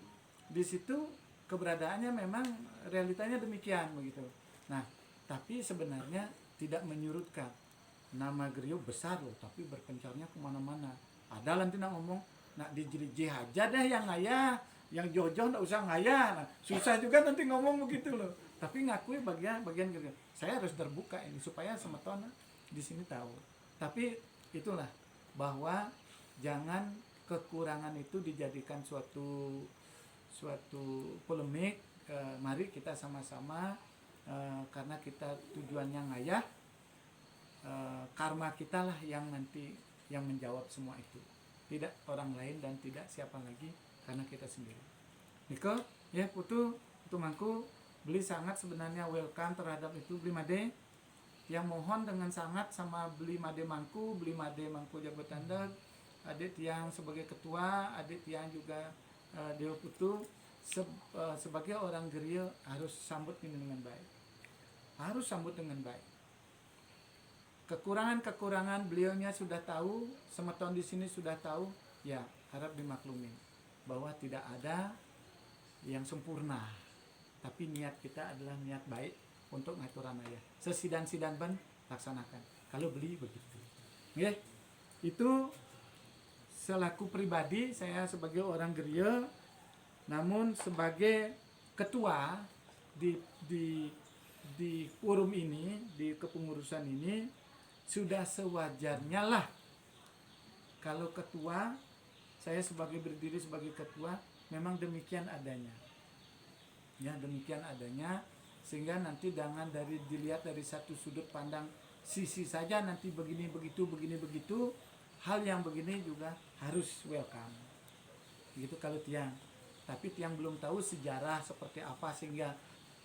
di situ keberadaannya memang realitanya demikian begitu. Nah tapi sebenarnya tidak menyurutkan. Nama griot besar loh, tapi berpencarnya kemana-mana. Ada nanti nak ngomong, nak dijiliji aja deh yang ngayah, yang jojo nggak usah ngayah. Nah, susah juga nanti ngomong begitu loh. Tapi ngakui bagian griot. Saya harus terbuka ini supaya semeton di sini tahu. Tapi itulah bahwa jangan kekurangan itu dijadikan suatu polemik. Mari kita sama-sama karena kita tujuannya ngayah, karma kita lah yang nanti yang menjawab semua itu, tidak orang lain dan tidak siapa lagi, karena kita sendiri. Niko ya putu Mangku beli sangat sebenarnya welcome terhadap itu beli made yang mohon dengan sangat sama beli made Mangku Jabat Tanda, adik Tiang sebagai ketua, adik Tiang juga Dewa Putu sebagai orang griot harus sambut ini dengan baik, harus sambut dengan baik. Kekurangan beliaunya sudah tahu, semeton di sini sudah tahu, ya harap dimaklumin bahwa tidak ada yang sempurna, tapi niat kita adalah niat baik untuk ngaturan ayah. Sesidan-sidan ban laksanakan. Kalau beli begitu. Ya, itu selaku pribadi saya sebagai orang griot, namun sebagai ketua di forum ini, di kepengurusan ini, sudah sewajarnya lah kalau ketua, saya berdiri sebagai ketua, memang demikian adanya. Ya, demikian adanya, sehingga nanti jangan dilihat dari satu sudut pandang sisi saja, nanti begini begitu, hal yang begini juga harus welcome. Gitu kalau Tiang. Tapi Tiang belum tahu sejarah seperti apa sehingga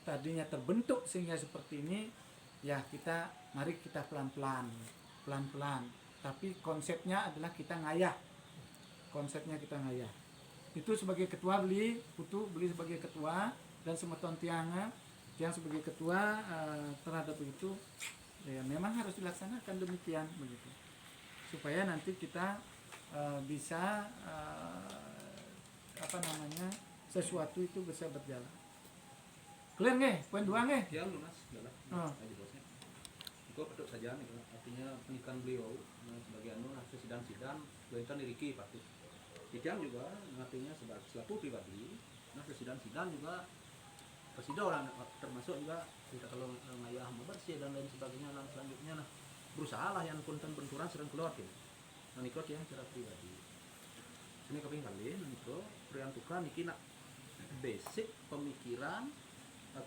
tadinya terbentuk sehingga seperti ini, ya mari kita pelan-pelan, tapi konsepnya adalah kita ngayah, itu sebagai ketua beli sebagai ketua, dan semeton tiang sebagai ketua terhadap itu, ya memang harus dilaksanakan demikian begitu, supaya nanti kita bisa sesuatu itu bisa berjalan. Clear nggih? Poin 2 nggih? Tiang lunas, jalan. Oh. Aja bosnya. Itu betul saja nih, artinya pernikahan beliau sebagai hasil sidang-sidang beliau diriki pasti. Tiang juga artinya selaku pribadi, hasil sidang-sidang juga persidangan termasuk juga kita kalau ngayah bersih dan lain sebagainya, dan selanjutnya berusaha lah yang konten benturan sering keluar gitu. Nah nikah yang secara pribadi. Ini keping kali nikah priantukan niki nak basic pemikiran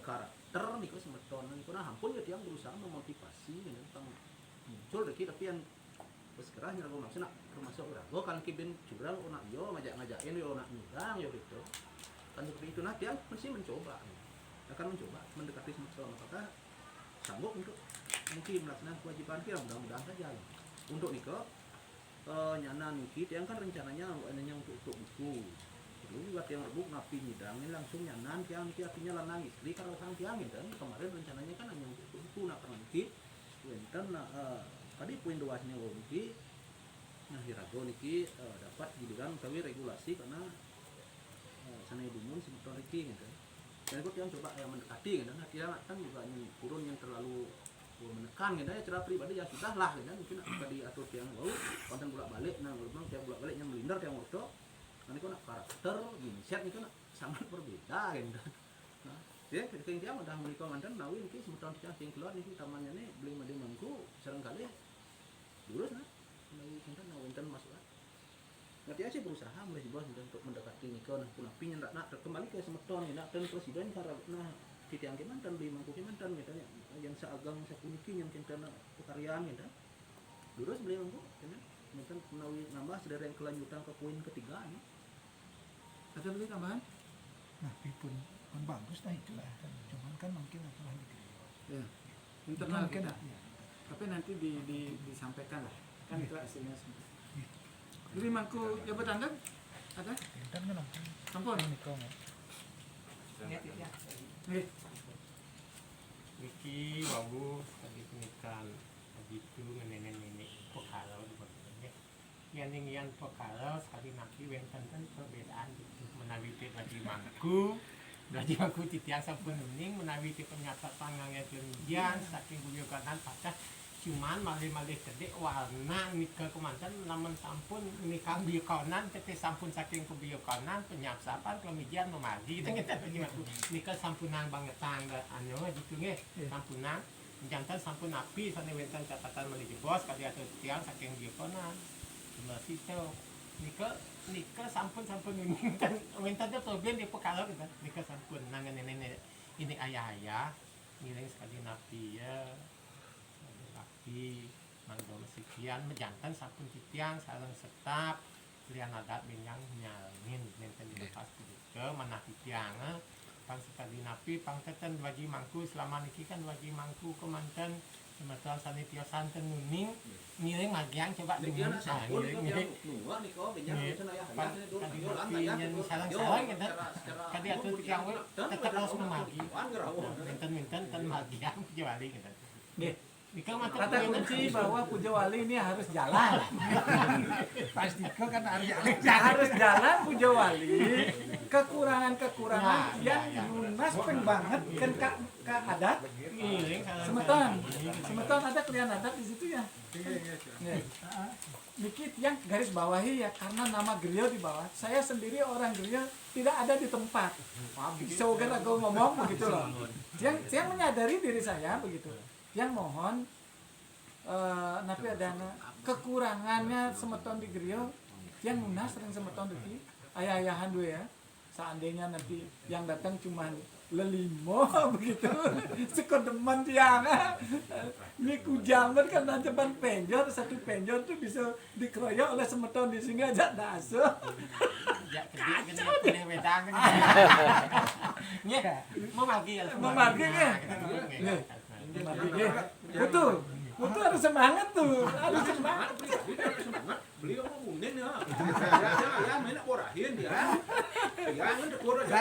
karakter nikah semeton nikah hampun ya tiang berusaha memotivasi tentang muncul deki, tapi yang bersekerah nyerago maksudnya termasuk rago kan kibin curang onak yo ngajakin yo onak nyurang yo gitu kan seperti itu. Nah tiang mesti mencoba akan mencoba mendekati semeton, apakah sanggup untuk mungkin melaksanakan kewajiban kita, mudah-mudahan saja untuk nikah nyana niki tiang kan rencananya untuk buku dulu juga tiang rebuk ngapi nyidang ini langsung nyanan tiang niki artinya lanang istri karena sang tiang itu kemarin rencananya kan hanya untuk buku karena niki wenten tadi poin 2 nya niki nah hirago niki dapat giliran kami regulasi karena sana ibumun semeton niki gitu. Dan itu tiang coba mendekati gitu, nah tiang kan juga turun yang terlalu menekan gitu ya, secara pribadi ya sudah lah gitu, mungkin tadi atur tiang konten bolak-balik, nah memang tiang bolak-baliknya melindar tiang waktu, nanti kok karakter mindset itu sangat berbeda gitu. Nah, dia ketika tiang udah menikah mantan, nawin ki semeton tiang keluar nih tamannya nih beli mandi mangku, seringkali lurus nah, nawin masuk. Nah dia sih berusaha mulai di bawah untuk mendekati nikah, nah punapi nak kembali ke semeton, nak dan presiden karena nah titiang mantan di mangku mantan gitu ya, yang seagang sakuniki yang kita pekaryan gitu, lurus beli mangku, mantan menawi nambah sederet yang kelanjutan ke poin ketiga ini. Ada lagi tambahan? Nah, pun bagus nah itulah kan, cuman kan mungkin itulah gitu. Ya, internal Mungkin, kita. ya. Tapi nanti disampaikan lah, kan itu hasilnya semua. Jadi mangku ya bertanda ada? Pintar kan nonton. Sampun. Nikah nggak? Nggih. Niki wau tadi pernikahan begitu nenek-nenek pokalau di bagiannya. Yang pokalau sekali naki wenten perbedaan gitu. Menawi bagi mangku titiang sampun nuning menawi ternyata tangannya kemudian saking guyokanan pacah cuman malih-malih tadi warna nikah kemantan namun sampun nikah biokonan tapi sampun saking kebiokonan penyapsapan kemudian memagi dengan nikah sampunang banget tangga anu gitu nggih sampunang jantan sampun api sane wenten catatan malih bos kali atuh tiang saking biokonan masih teu nikah sampun wenten teh problem di pekalau gitu nikah sampun nangan nenek ini ayah ngiring sekali napi ya mangdo sekian menjantan sampun titiang sareng setap lian adat minyak nyalmin nenten dilepas ke mana titiang pang sekali napi pang teten bagi mangku selama niki kan bagi mangku kemanten semeton sanitio santen nuning ngiring magiang coba Dia nak sampun ngiring nuah nikah benyang cenah ya Pak, tadi napinya sarang-sarang gitu kadi atuh titiang we tetep harus memagi minten ten magiang juali gitu Nggih. Kata kunci bahwa Puja Wali ini harus jalan. Pasti kok kan harus Harus jalan Puja Wali. Kekurangan yang lunas banget kan ke adat. Semeton ada klien adat di situ ya. Dikit yang garis bawahi ya karena nama Griyo di bawah. Saya sendiri orang Griyo tidak ada di tempat. Seolah aku ngomong begitu loh. Yang menyadari diri saya begitu. Yang mohon napi ada kekurangannya semeton di Griyo yang lunas sering semeton di ayah-ayahan dulu ya seandainya nanti yang datang cuma lelimo begitu sekodeman tiang ini kujaman kan nancepan penjor satu penjor tuh bisa dikeroyok oleh semeton di sini aja daso Jak kedik kan dia punya wedang kan. Nya, mau magi ya. Memagi, nge. Nya. Memagi, nge. Betul harus semangat tuh. Harus semangat. Beliau mau unden ya. Ya main orahin dia. Ya kan dekor aja.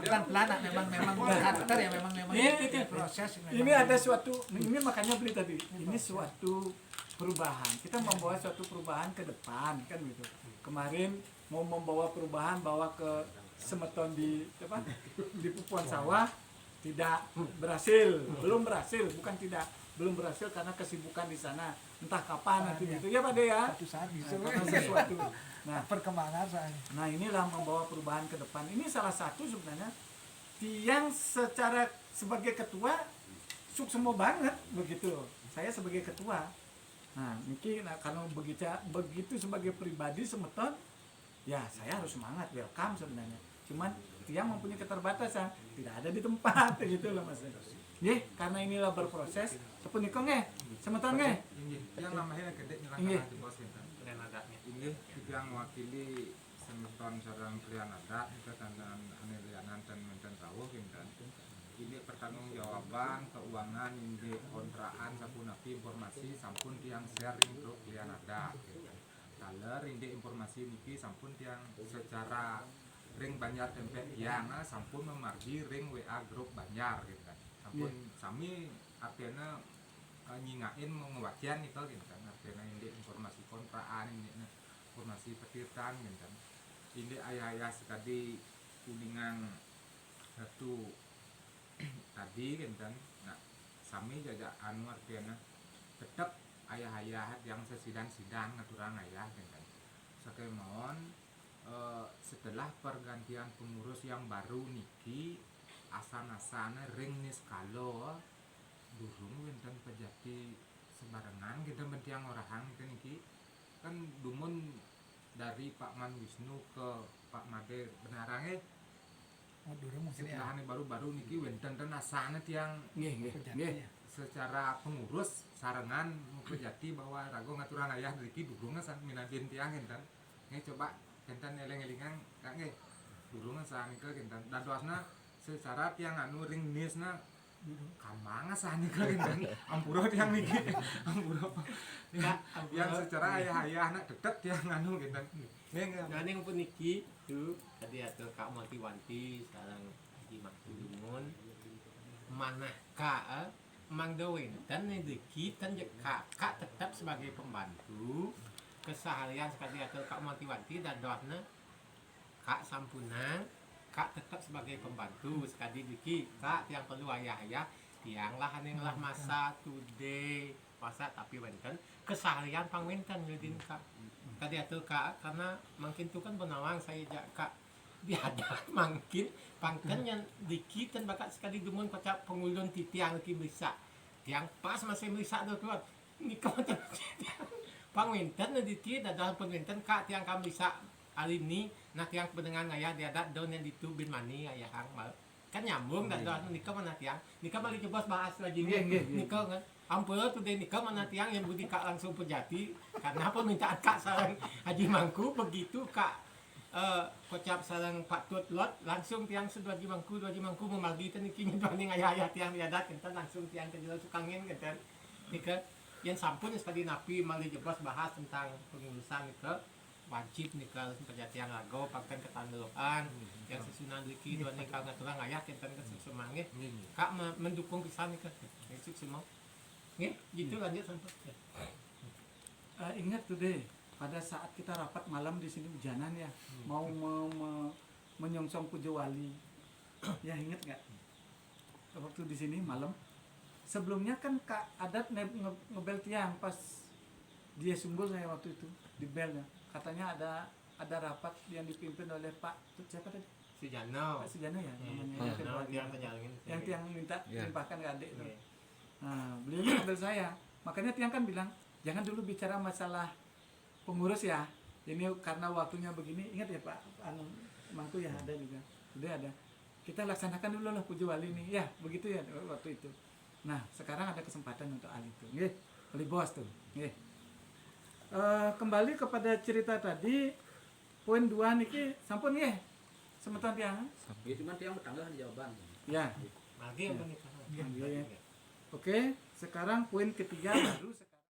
Pelan-pelan memang karakter ya memang Ini proses. Ini ada suatu, ini makanya beli tadi. Ini suatu perubahan. Kita membawa suatu perubahan ke depan kan gitu. Kemarin mau membawa perubahan bawa ke semeton di apa? Di Pupuan Sawah tidak berhasil, belum berhasil, bukan tidak, belum berhasil karena kesibukan di sana. Entah kapan nanti gitu ya Pak De ya. Satu saat bisa. Karena sesuatu. Nah, Perkembangan saya. Nah inilah membawa perubahan ke depan. Ini salah satu sebenarnya yang secara sebagai ketua suksemo banget begitu. Saya sebagai ketua. Nah Niki, kalau begitu sebagai pribadi semeton, ya saya harus semangat, welcome sebenarnya. Cuman yang mempunyai keterbatasan tidak ada di tempat gitu loh Mas. Karena inilah berproses. Tepun niko nge, semeton nge. Yang namanya gede Inggih. nyelangkan di bos kita. Renadanya. Ini yang mewakili semeton sarang pilihan adat kita tandaan anelianan dan menten rawuh kita. Ini pertanggungjawaban keuangan ini kontraan sampun napi informasi sampun tiang share untuk pilihan adat. Kaler ini informasi niki sampun tiang secara ring Banjar tempe yang sampun memargi ring WA grup Banjar gitu kan. Sampun sami artinya nyingain mengewakian itu gitu kan. Artinya ini informasi kontraan ini informasi petitan gitu kan. Ini ayah-ayah sekali kuningan satu tadi gitu kan. Nah, sami jajak anu artinya tetap ayah-ayah yang sesidang-sidang ngaturang ayah gitu kan. Sakemon setelah pergantian pengurus yang baru niki asan-asana ring niskalo durung wenten pejati sembarangan kita bentiang orahan kan niki kan dumun dari Pak Man Wisnu ke Pak Made Benarang Dulu mungkin ya. setelah baru-baru niki wenten asana tiang Nggih. secara pengurus sarangan pejati bahwa rago ngaturan ayah niki durung san minadin tiang kan nge coba kentan eleng-elingan kak nge durung sanika kentan dadosna secara tiang anu ring nisna kamanga sanika kentan ampura tiang niki ampura yang secara ayah anak dekat tiang anu kentan Nah, yang pun niki tuh tadi atau Kak Wanti sekarang Haji Maksudumun mana Kak Mang Dawin dan niki dan Kak tetap sebagai pembantu keseharian sekali atau Kak Wanti dan doanya Kak Sampunang Kak tetap sebagai pembantu sekali niki Kak yang perlu ayah-ayah tianglah aninglah masa today masa tapi wenten keseharian pangwenten ngedin Kak tadi atuh Kak karena mungkin tuh kan benawang saya jak Kak biadat mungkin pangken yang dikit dan bakat sekali dumun kocak pengulun titiang ki bisa tiang pas masih bisa tuh keluar ini kawan pangwenten na dikit adalah pangwenten Kak tiang kami bisa hari ini nah tiang pendengar ngaya diadat daun yang ditubin mani ayah hang mal kan nyambung dan doa nikah mana tiang nikah balik coba bahas lagi nikah kan ampun tuh deh nikah mana tiang yang budi Kak langsung pejati karena permintaan Kak sarang Haji Mangku begitu Kak kocap sarang Pak Tut Lot langsung tiang sedua Haji Mangku memalgi ten niki nyedoni ayah tiang diadat kentan langsung tiang ke jalan sukangin kentan nikah yang sampun sekali napi mali jebos bahas tentang pengurusan nikah wajib nikah pejati yang lago pakai ketanduan yang sesunan diki dua nikah ngaturang ayah kentan ke semangit Kak mendukung pisan nikah itu semua gitu lanjut sampai. Ingat tuh deh, pada saat kita rapat malam di sini hujanan ya, mau menyongsong puja wali, ya inget nggak? Waktu di sini malam, sebelumnya kan Kak Adat ngebel tiang pas dia sumbul saya waktu itu di belnya, katanya ada rapat yang dipimpin oleh Pak siapa tadi? Sujana. Pak Sujana ya namanya. Yang tiang minta limpahkan ke adik tuh. Nah, beliau ngambil saya. Makanya tiang kan bilang, jangan dulu bicara masalah pengurus ya. Ini karena waktunya begini. Ingat ya Pak, Mangku ya ada juga. Sudah ada. Kita laksanakan dulu lah puja wali ini. Ya, begitu ya waktu itu. Nah, sekarang ada kesempatan untuk hal itu. Nggih, beli bos tuh. Nggih. Kembali kepada cerita tadi, poin 2 niki sampun nggih. Semeton tiang. Ya cuman tiang tetangga di jawaban. Ya. Magi yang menikah. Oke, sekarang poin ketiga baru